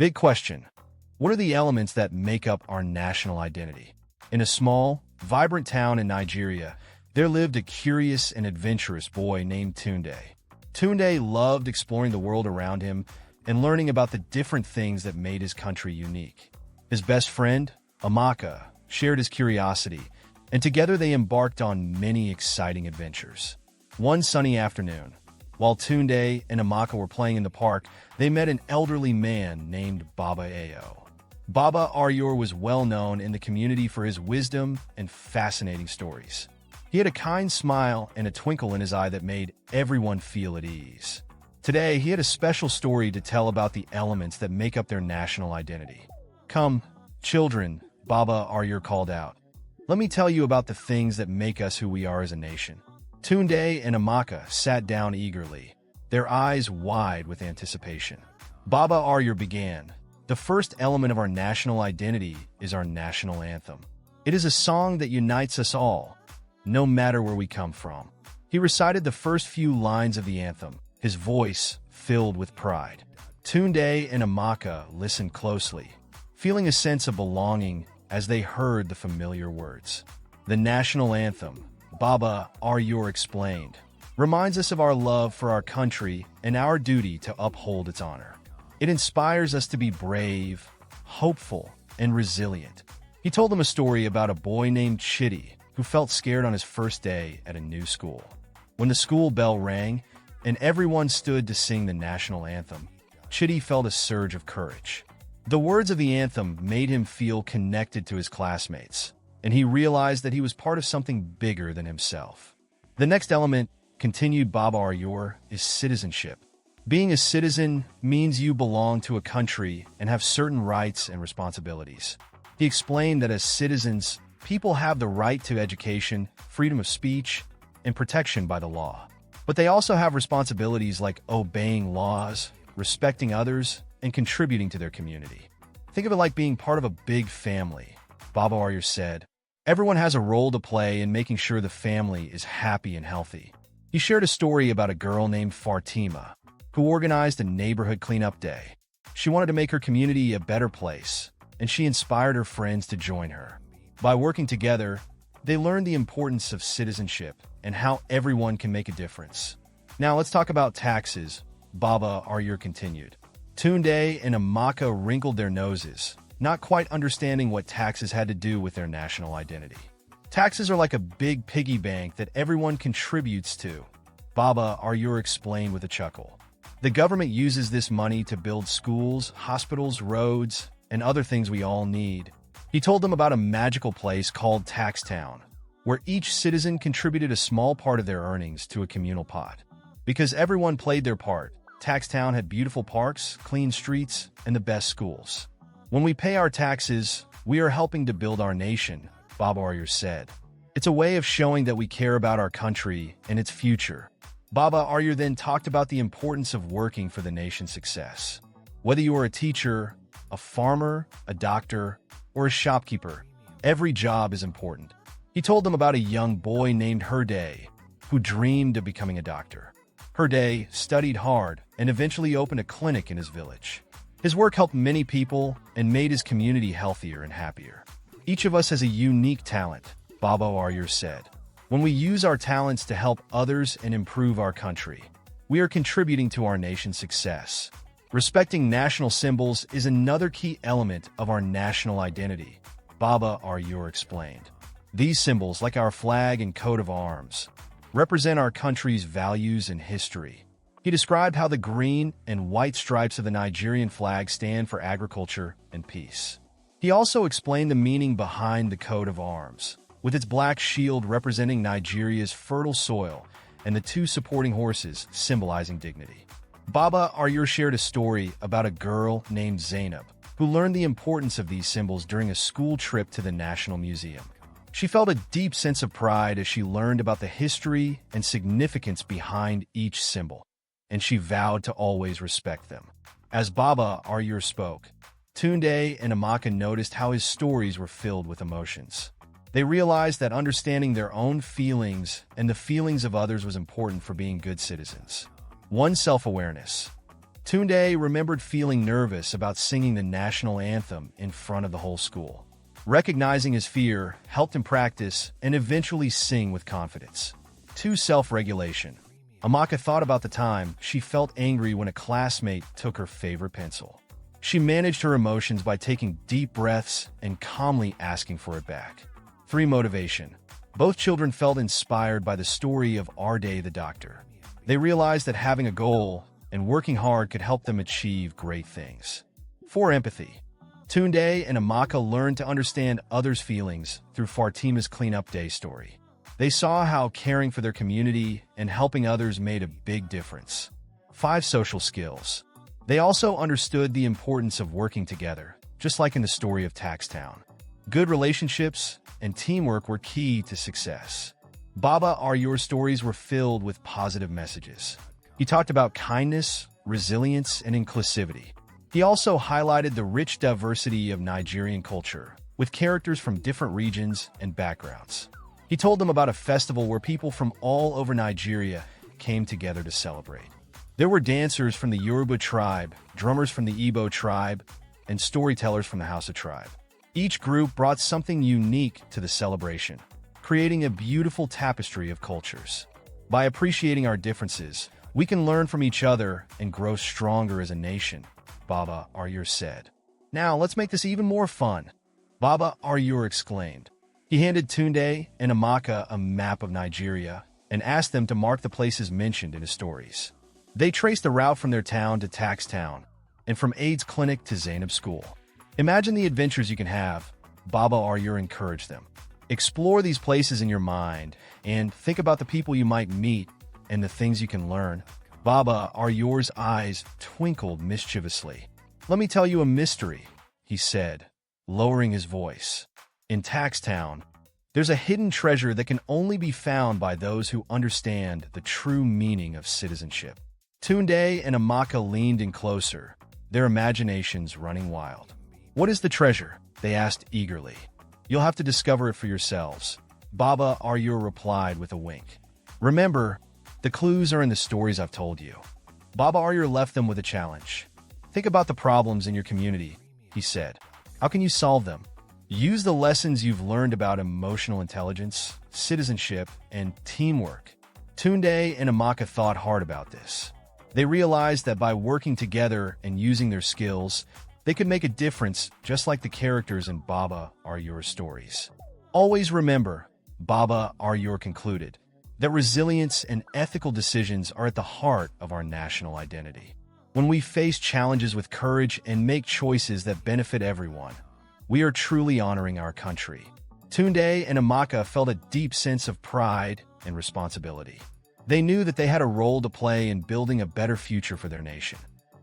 Big question. What are the elements that make up our national identity? In a small, vibrant town in Nigeria, there lived a curious and adventurous boy named Tunde. Tunde loved exploring the world around him and learning about the different things that made his country unique. His best friend, Amaka, shared his curiosity, and together they embarked on many exciting adventures. One sunny afternoon, while Tunde and Amaka were playing in the park, they met an elderly man named Baba Ayo. Baba Aryur was well known in the community for his wisdom and fascinating stories. He had a kind smile and a twinkle in his eye that made everyone feel at ease. Today, he had a special story to tell about the elements that make up their national identity. "Come, children," Baba Aryur called out. "Let me tell you about the things that make us who we are as a nation." Tunde and Amaka sat down eagerly, their eyes wide with anticipation. Baba Aryur began. "The first element of our national identity is our national anthem. It is a song that unites us all, no matter where we come from." He recited the first few lines of the anthem, his voice filled with pride. Tunde and Amaka listened closely, feeling a sense of belonging as they heard the familiar words. "The national anthem," Baba Aryur explained, "reminds us of our love for our country and our duty to uphold its honor. It inspires us to be brave, hopeful, and resilient." He told them a story about a boy named Chidi who felt scared on his first day at a new school. When the school bell rang and everyone stood to sing the national anthem, Chidi felt a surge of courage. The words of the anthem made him feel connected to his classmates, and he realized that he was part of something bigger than himself. "The next element," continued Baba Aryur, "is citizenship. Being a citizen means you belong to a country and have certain rights and responsibilities." He explained that as citizens, people have the right to education, freedom of speech, and protection by the law. But they also have responsibilities like obeying laws, respecting others, and contributing to their community. "Think of it like being part of a big family," Baba Aryur said. "Everyone has a role to play in making sure the family is happy and healthy." He shared a story about a girl named Fatima, who organized a neighborhood cleanup day. She wanted to make her community a better place, and she inspired her friends to join her. By working together, they learned the importance of citizenship and how everyone can make a difference. "Now let's talk about taxes," Baba Aryur continued. Tunde and Amaka wrinkled their noses, not quite understanding what taxes had to do with their national identity. "Taxes are like a big piggy bank that everyone contributes to," Baba Aryur explained with a chuckle. "The government uses this money to build schools, hospitals, roads, and other things we all need." He told them about a magical place called Tax Town, where each citizen contributed a small part of their earnings to a communal pot. Because everyone played their part, Tax Town had beautiful parks, clean streets, and the best schools. "When we pay our taxes, we are helping to build our nation," Baba Aryur said. "It's a way of showing that we care about our country and its future." Baba Aryur then talked about the importance of working for the nation's success. Whether you are a teacher, a farmer, a doctor, or a shopkeeper, every job is important. He told them about a young boy named Herde, who dreamed of becoming a doctor. Herde studied hard and eventually opened a clinic in his village. His work helped many people and made his community healthier and happier. "Each of us has a unique talent," Baba Aryur said. "When we use our talents to help others and improve our country, we are contributing to our nation's success." Respecting national symbols is another key element of our national identity, Baba Aryur explained. These symbols, like our flag and coat of arms, represent our country's values and history. He described how the green and white stripes of the Nigerian flag stand for agriculture and peace. He also explained the meaning behind the coat of arms, with its black shield representing Nigeria's fertile soil and the two supporting horses symbolizing dignity. Baba Aryur shared a story about a girl named Zainab, who learned the importance of these symbols during a school trip to the National Museum. She felt a deep sense of pride as she learned about the history and significance behind each symbol, and she vowed to always respect them. As Baba Aryur spoke, Tunde and Amaka noticed how his stories were filled with emotions. They realized that understanding their own feelings and the feelings of others was important for being good citizens. One self-awareness. Tunde remembered feeling nervous about singing the national anthem in front of the whole school. Recognizing his fear helped him practice and eventually sing with confidence. 2. Self-regulation. Amaka thought about the time she felt angry when a classmate took her favorite pencil. She managed her emotions by taking deep breaths and calmly asking for it back. 3. Motivation. Both children felt inspired by the story of Arde the doctor. They realized that having a goal and working hard could help them achieve great things. 4. Empathy. Tunde and Amaka learned to understand others' feelings through Fatima's cleanup day story. They saw how caring for their community and helping others made a big difference. 5. Social skills. They also understood the importance of working together, just like in the story of Taxtown. Good relationships and teamwork were key to success. Baba Are Your stories were filled with positive messages. He talked about kindness, resilience, and inclusivity. He also highlighted the rich diversity of Nigerian culture, with characters from different regions and backgrounds. He told them about a festival where people from all over Nigeria came together to celebrate. There were dancers from the Yoruba tribe, drummers from the Igbo tribe, and storytellers from the Hausa tribe. Each group brought something unique to the celebration, creating a beautiful tapestry of cultures. By appreciating our differences, we can learn from each other and grow stronger as a nation, Baba Aryur said. Now, let's make this even more fun, Baba Aryur exclaimed. He handed Tunde and Amaka a map of Nigeria and asked them to mark the places mentioned in his stories. They traced the route from their town to Taxtown and from AIDS clinic to Zainab school. Imagine the adventures you can have, Baba Aryur encouraged them. Explore these places in your mind and think about the people you might meet and the things you can learn. Baba Aryur's eyes twinkled mischievously. Let me tell you a mystery, he said, lowering his voice. In Taxtown, there's a hidden treasure that can only be found by those who understand the true meaning of citizenship. Tunde and Amaka leaned in closer, their imaginations running wild. What is the treasure? They asked eagerly. You'll have to discover it for yourselves, Baba Aryur replied with a wink. Remember, the clues are in the stories I've told you. Baba Aryur left them with a challenge. Think about the problems in your community, he said. How can you solve them? Use the lessons you've learned about emotional intelligence, citizenship, and teamwork. Tunde and Amaka thought hard about this. They realized that by working together and using their skills, they could make a difference just like the characters in Baba Aryur's stories. Always remember, Baba Aryur concluded, that resilience and ethical decisions are at the heart of our national identity. When we face challenges with courage and make choices that benefit everyone, we are truly honoring our country. Tunde and Amaka felt a deep sense of pride and responsibility. They knew that they had a role to play in building a better future for their nation.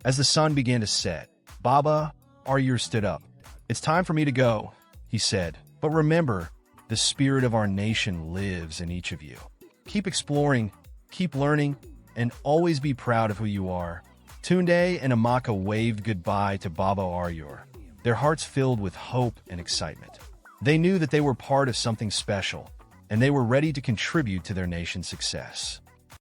As the sun began to set, Baba Aryur stood up. It's time for me to go, he said. But remember, the spirit of our nation lives in each of you. Keep exploring, keep learning, and always be proud of who you are. Tunde and Amaka waved goodbye to Baba Aryur, their hearts filled with hope and excitement. They knew that they were part of something special, and they were ready to contribute to their nation's success.